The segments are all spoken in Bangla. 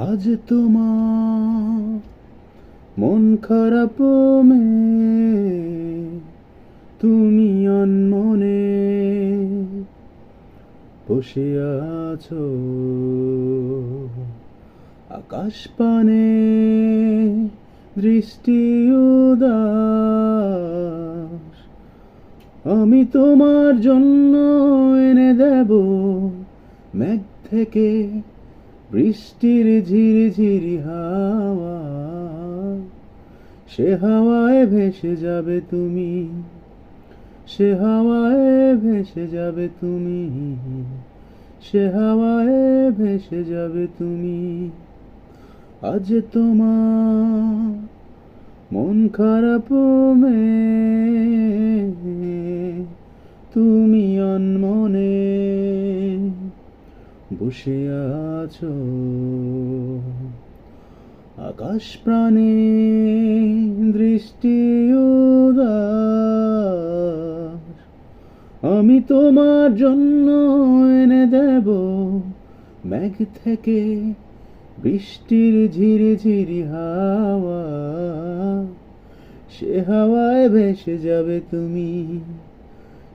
আজ তোমার মন খারাপ তুমি অনমনে বসে আছো আকাশ পানে দৃষ্টি উদাস। আমি তোমার জন্য এনে দেব মেঘ থেকে বৃষ্টির ঝিরিঝিরি হাওয়া। সে হাওয়ায় ভেসে যাবে তুমি, সে হাওয়ায় ভেসে যাবে তুমি, সে হাওয়ায় ভেসে যাবে তুমি। আজ তোমার মন খারাপ তুমি অনমনে বসে আছো আকাশ প্রাণে দৃষ্টি উদাস। আমি তোমার জন্য এনে দেব মেঘ থেকে বৃষ্টির ঝিরিঝিরি হাওয়া। সে হাওয়ায় ভেসে যাবে তুমি,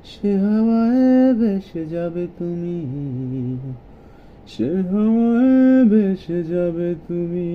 সে হাওয়ায় ভেসে যাবে তুমি, সে হাওয়ায় ভেসে যাবে তুমি।